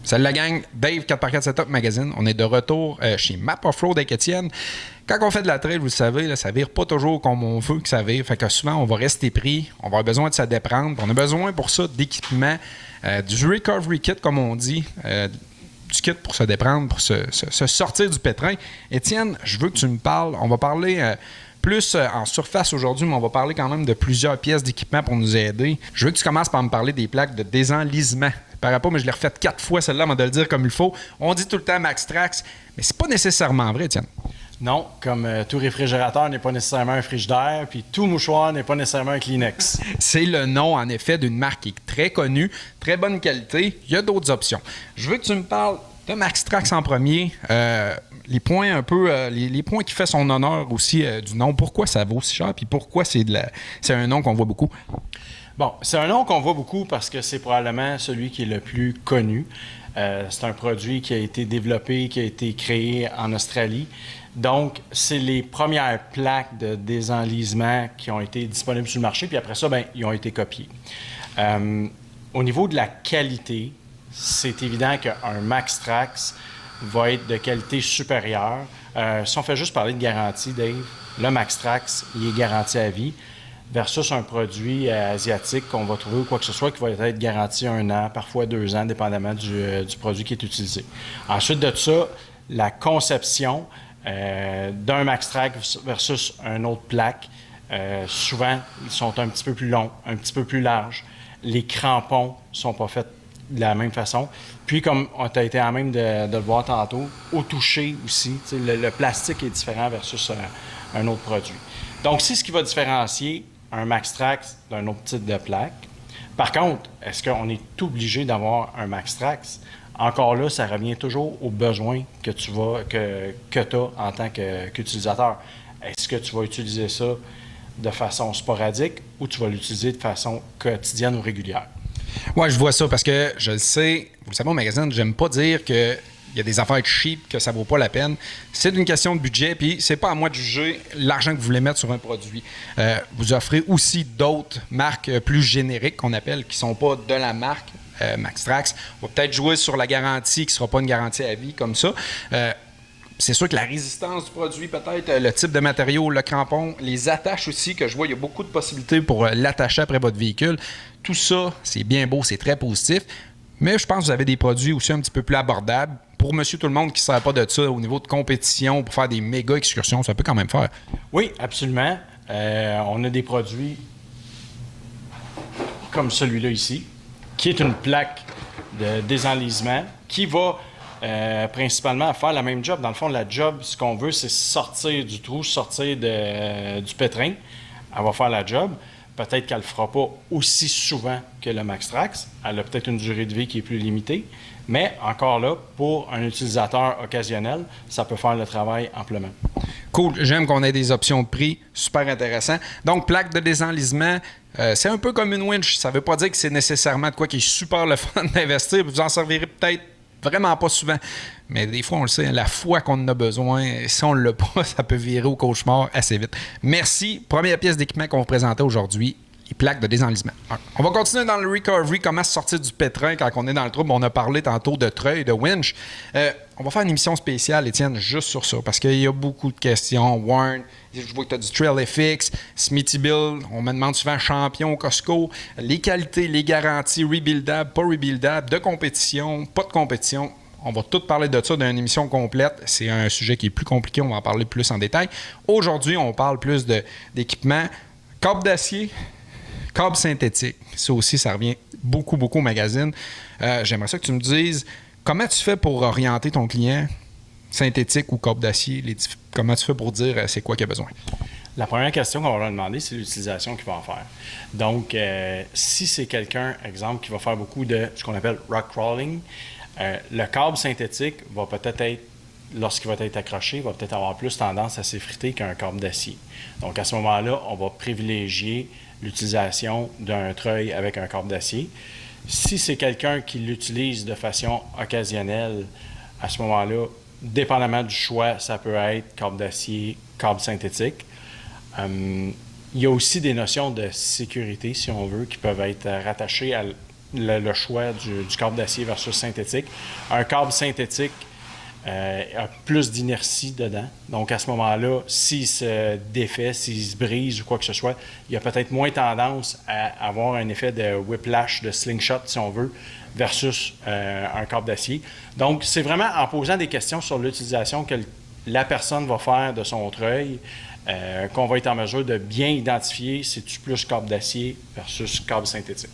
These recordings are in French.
Salut la gang, Dave 4x4 Setup Magazine. On est de retour chez Map Offroad avec Étienne. Quand on fait de la trail, vous le savez, là, ça vire pas toujours comme on veut que ça vire. Fait que souvent, on va rester pris, on va avoir besoin de se déprendre. On a besoin pour ça d'équipement, du recovery kit, comme on dit, du kit pour se déprendre, pour se sortir du pétrin. Étienne, je veux que tu me parles. On va parler plus en surface aujourd'hui, mais on va parler quand même de plusieurs pièces d'équipement pour nous aider. Je veux que tu commences par me parler des plaques de désenlisement. Par rapport, mais je l'ai refaite 4 fois, celle-là, avant de le dire comme il faut. On dit tout le temps MaxTrax, mais c'est pas nécessairement vrai, Étienne. Non, comme tout réfrigérateur n'est pas nécessairement un frigidaire, puis tout mouchoir n'est pas nécessairement un Kleenex. C'est le nom, en effet, d'une marque qui est très connue, très bonne qualité. Il y a d'autres options. Je veux que tu me parles de MaxTrax en premier. Les points un peu, les points qui fait son honneur aussi du nom. Pourquoi ça vaut si cher, puis pourquoi c'est un nom qu'on voit beaucoup? Bon, c'est un nom qu'on voit beaucoup parce que c'est probablement celui qui est le plus connu. C'est un produit qui a été développé, qui a été créé en Australie. Donc, c'est les premières plaques de désenlisement qui ont été disponibles sur le marché, puis après ça, ils ont été copiés. Au niveau de la qualité, c'est évident qu'un MaxTrax va être de qualité supérieure. Si on fait juste parler de garantie, Dave, le MaxTrax, il est garanti à vie, versus un produit asiatique qu'on va trouver ou quoi que ce soit qui va être garanti 1 an, parfois 2 ans, dépendamment du produit qui est utilisé. Ensuite de ça, la conception d'un MaxTrax versus une autre plaque, souvent, ils sont un petit peu plus longs, un petit peu plus larges. Les crampons ne sont pas faits de la même façon. Puis, comme on a été à même de le voir tantôt, au toucher aussi, le plastique est différent versus un autre produit. Donc, c'est ce qui va différencier un MaxTrax d'un autre type de plaque. Par contre, est-ce qu'on est obligé d'avoir un MaxTrax? Encore là, ça revient toujours aux besoins que tu as en tant qu'utilisateur. Est-ce que tu vas utiliser ça de façon sporadique ou tu vas l'utiliser de façon quotidienne ou régulière? Oui, je vois ça parce que je le sais, vous le savez au magazine, j'aime pas dire que il y a des affaires cheap que ça vaut pas la peine. C'est une question de budget, puis c'est pas à moi de juger l'argent que vous voulez mettre sur un produit. Vous offrez aussi d'autres marques plus génériques qu'on appelle, qui sont pas de la marque MaxTrax. On va peut-être jouer sur la garantie, qui sera pas une garantie à vie comme ça. C'est sûr que la résistance du produit, peut-être, le type de matériau, le crampon, les attaches aussi, que je vois, il y a beaucoup de possibilités pour l'attacher après votre véhicule. Tout ça, c'est bien beau, c'est très positif. Mais je pense que vous avez des produits aussi un petit peu plus abordables. Pour monsieur tout le monde qui ne sert pas de ça au niveau de compétition, pour faire des méga excursions, ça peut quand même faire. Oui, absolument. On a des produits comme celui-là ici, qui est une plaque de désenlisement qui va principalement faire la même job. Dans le fond, la job, ce qu'on veut, c'est sortir du trou, sortir du pétrin. Elle va faire la job. Peut-être qu'elle ne le fera pas aussi souvent que le MaxTrax. Elle a peut-être une durée de vie qui est plus limitée. Mais encore là, pour un utilisateur occasionnel, ça peut faire le travail amplement. Cool. J'aime qu'on ait des options de prix. Super intéressant. Donc, plaque de désenlisement, c'est un peu comme une winch. Ça ne veut pas dire que c'est nécessairement de quoi qui est super le fun d'investir. Vous en servirez peut-être vraiment pas souvent. Mais des fois, on le sait, la fois qu'on en a besoin, si on ne l'a pas, ça peut virer au cauchemar assez vite. Merci. Première pièce d'équipement qu'on vous présentait aujourd'hui, les plaques de désenlisement. On va continuer dans le recovery, comment se sortir du pétrin quand on est dans le trouble. On a parlé tantôt de treuil, de winch. On va faire une émission spéciale, Étienne, juste sur ça, parce qu'il y a beaucoup de questions. Warren, je vois que tu as du Trail FX, Smittybilt, on me demande souvent champion, Costco, les qualités, les garanties, rebuildable, pas rebuildable, de compétition, pas de compétition. On va tout parler de ça dans une émission complète. C'est un sujet qui est plus compliqué, on va en parler plus en détail. Aujourd'hui, on parle plus d'équipement. Câble d'acier, câble synthétique. Ça aussi, ça revient beaucoup au magazine. J'aimerais ça que tu me dises comment tu fais pour orienter ton client, synthétique ou câble d'acier? Comment tu fais pour dire c'est quoi qu'il a besoin? La première question qu'on va leur demander, c'est l'utilisation qu'il va en faire. Donc, si c'est quelqu'un, exemple, qui va faire beaucoup de ce qu'on appelle rock crawling, le câble synthétique va peut-être être, lorsqu'il va être accroché, va peut-être avoir plus tendance à s'effriter qu'un câble d'acier. Donc, à ce moment-là, on va privilégier l'utilisation d'un treuil avec un câble d'acier. Si c'est quelqu'un qui l'utilise de façon occasionnelle, à ce moment-là, dépendamment du choix, ça peut être câble d'acier, câble synthétique. Il y a aussi des notions de sécurité, si on veut, qui peuvent être rattachées le choix du câble d'acier versus synthétique. Un câble synthétique a plus d'inertie dedans. Donc, à ce moment-là, s'il se défait, s'il se brise ou quoi que ce soit, il y a peut-être moins tendance à avoir un effet de whiplash, de slingshot, si on veut, versus un câble d'acier. Donc, c'est vraiment en posant des questions sur l'utilisation que la personne va faire de son treuil qu'on va être en mesure de bien identifier si tu plus câble d'acier versus câble synthétique.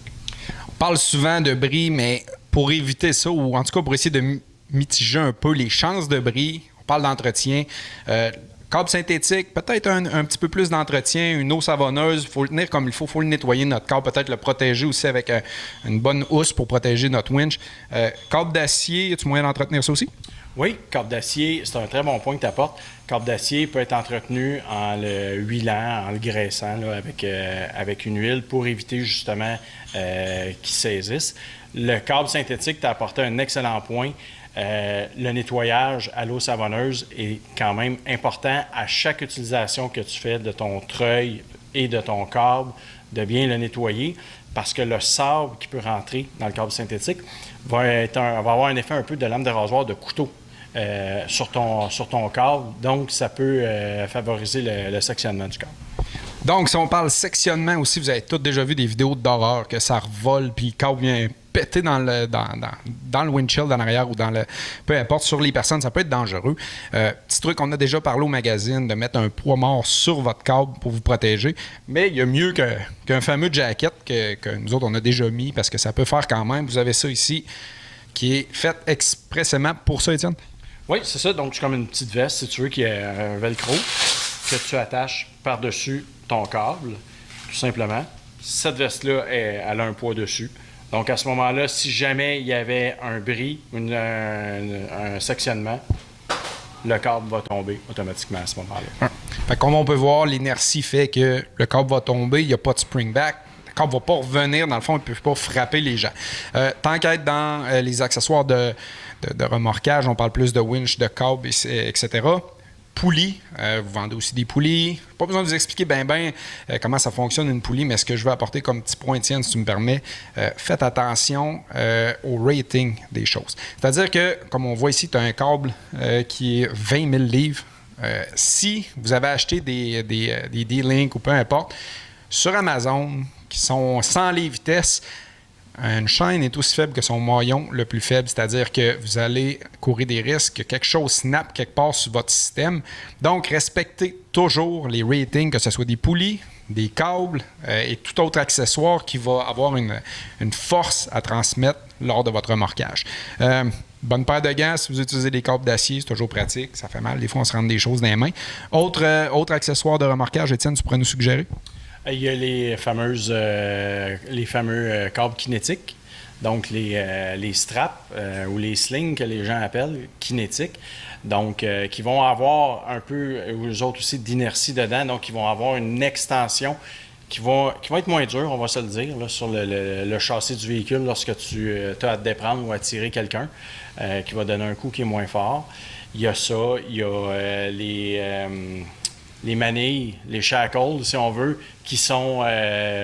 On parle souvent de bris, mais pour éviter ça, ou en tout cas pour essayer de mitiger un peu les chances de bris, on parle d'entretien. Câble synthétique, peut-être un petit peu plus d'entretien, une eau savonneuse, il faut le tenir comme il faut le nettoyer notre câble, peut-être le protéger aussi avec une bonne housse pour protéger notre winch. Câble d'acier, as-tu moyen d'entretenir ça aussi? Oui, câble d'acier, c'est un très bon point que tu apportes. Câble d'acier peut être entretenu en le huilant, en le graissant là, avec une huile pour éviter justement qu'il saisisse. Le câble synthétique, tu as apporté un excellent point. Le nettoyage à l'eau savonneuse est quand même important à chaque utilisation que tu fais de ton treuil et de ton câble, de bien le nettoyer, parce que le sable qui peut rentrer dans le câble synthétique va avoir un effet un peu de lame de rasoir de couteau sur ton câble. Donc, ça peut favoriser le sectionnement du câble. Donc, si on parle sectionnement aussi, vous avez tous déjà vu des vidéos d'horreur que ça revole puis le câble vient péter dans le windshield en arrière ou peu importe, sur les personnes, ça peut être dangereux. Petit truc, on a déjà parlé au magazine de mettre un poids mort sur votre câble pour vous protéger, mais il y a mieux qu'un fameux jacket que nous autres, on a déjà mis parce que ça peut faire quand même. Vous avez ça ici qui est fait expressément pour ça, Étienne? Oui, c'est ça. Donc, c'est comme une petite veste, si tu veux, qui a un velcro que tu attaches par-dessus ton câble, tout simplement. Cette veste-là, elle a un poids dessus. Donc, à ce moment-là, si jamais il y avait un bris, un sectionnement, le câble va tomber automatiquement à ce moment-là. Fait que comme on peut voir, l'inertie fait que le câble va tomber, il n'y a pas de spring back. Le câble ne va pas revenir, dans le fond, il ne peut pas frapper les gens. Tant qu'à être dans les accessoires de remorquage, on parle plus de winch, de câble, etc. Poulies, vous vendez aussi des poulies. Pas besoin de vous expliquer comment ça fonctionne une poulie, mais ce que je veux apporter comme petit point, Étienne, si tu me permets, faites attention au rating des choses. C'est-à-dire que, comme on voit ici, tu as un câble qui est 20 000 livres. Si vous avez acheté des D-Link ou peu importe, sur Amazon, qui sont sans les vitesses, une chaîne est aussi faible que son maillon le plus faible, c'est-à-dire que vous allez courir des risques que quelque chose snappe quelque part sur votre système. Donc, respectez toujours les ratings, que ce soit des poulies, des câbles et tout autre accessoire qui va avoir une force à transmettre lors de votre remorquage. Bonne paire de gants, si vous utilisez des câbles d'acier, c'est toujours pratique, ça fait mal. Des fois, on se rend des choses dans les mains. Autre accessoire de remorquage, Étienne, tu pourrais nous suggérer? Il y a les fameux câbles kinétiques, donc les straps ou les slings que les gens appellent kinétiques, donc qui vont avoir un peu, eux autres aussi, d'inertie dedans, donc ils vont avoir une extension qui va être moins dure, on va se le dire, là, sur le châssis du véhicule lorsque tu as à te déprendre ou à tirer quelqu'un, qui va donner un coup qui est moins fort. Il y a ça, il y a les manilles, les shackles, si on veut, qui sont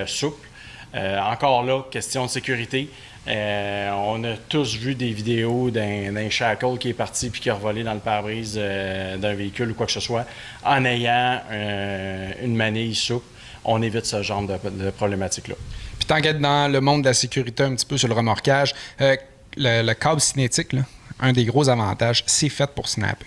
souples. Encore là, question de sécurité. On a tous vu des vidéos d'un shackle qui est parti puis qui a revolé dans le pare-brise d'un véhicule ou quoi que ce soit en ayant une manille souple. On évite ce genre de problématique-là. Puis tant qu'être dans le monde de la sécurité un petit peu sur le remorquage, le câble cinétique, là, un des gros avantages, c'est fait pour snapper.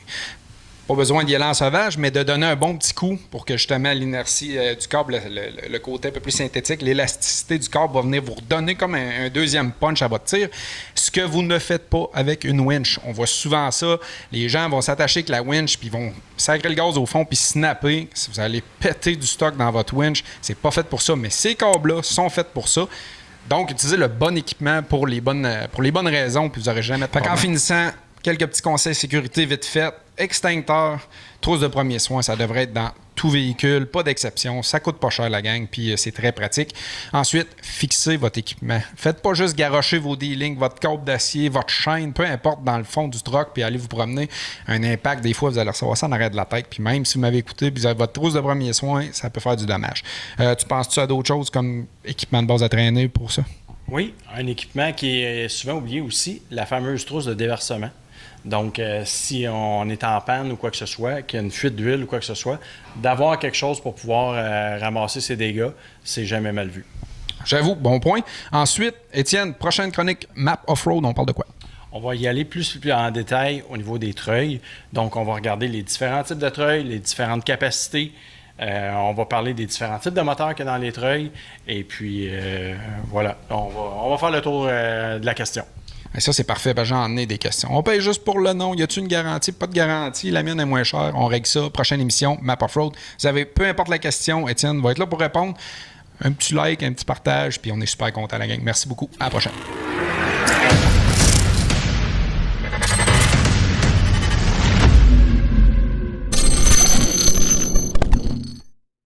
Pas besoin d'y aller en sauvage, mais de donner un bon petit coup pour que justement l'inertie du câble, le côté un peu plus synthétique, l'élasticité du câble va venir vous redonner comme un deuxième punch à votre tir. Ce que vous ne faites pas avec une winch. On voit souvent ça. Les gens vont s'attacher avec la winch puis ils vont sacrer le gaz au fond puis snapper. Si vous allez péter du stock dans votre winch, c'est pas fait pour ça. Mais ces câbles-là sont faits pour ça. Donc, utilisez le bon équipement pour les bonnes raisons puis vous n'aurez jamais de problème. En finissant, quelques petits conseils sécurité vite fait. Extincteur, trousse de premier soin, ça devrait être dans tout véhicule, pas d'exception. Ça coûte pas cher la gang, puis c'est très pratique. Ensuite, fixez votre équipement. Faites pas juste garrocher vos D-Link, votre câble d'acier, votre chaîne, peu importe, dans le fond du truck, puis allez vous promener. Un impact, des fois, vous allez recevoir ça en arrière de la tête. Puis même si vous m'avez écouté, puis vous avez votre trousse de premier soin, ça peut faire du dommage. Tu penses-tu à d'autres choses comme équipement de base à traîner pour ça? Oui, un équipement qui est souvent oublié aussi, la fameuse trousse de déversement. Donc, si on est en panne ou quoi que ce soit, qu'il y a une fuite d'huile ou quoi que ce soit, d'avoir quelque chose pour pouvoir ramasser ses dégâts, c'est jamais mal vu. J'avoue, bon point. Ensuite, Étienne, prochaine chronique, Map Off-Road, on parle de quoi? On va y aller plus en détail au niveau des treuils. Donc, on va regarder les différents types de treuils, les différentes capacités. On va parler des différents types de moteurs qu'il y a dans les treuils. Et puis, voilà, on va faire le tour de la question. Et ça, c'est parfait, j'en ai des questions. On paye juste pour le nom. Y a-t-il une garantie? Pas de garantie. La mienne est moins chère. On règle ça. Prochaine émission, Map Off-Road. Vous avez, peu importe la question, Étienne va être là pour répondre. Un petit like, un petit partage, puis on est super content, la gang. Merci beaucoup. À la prochaine.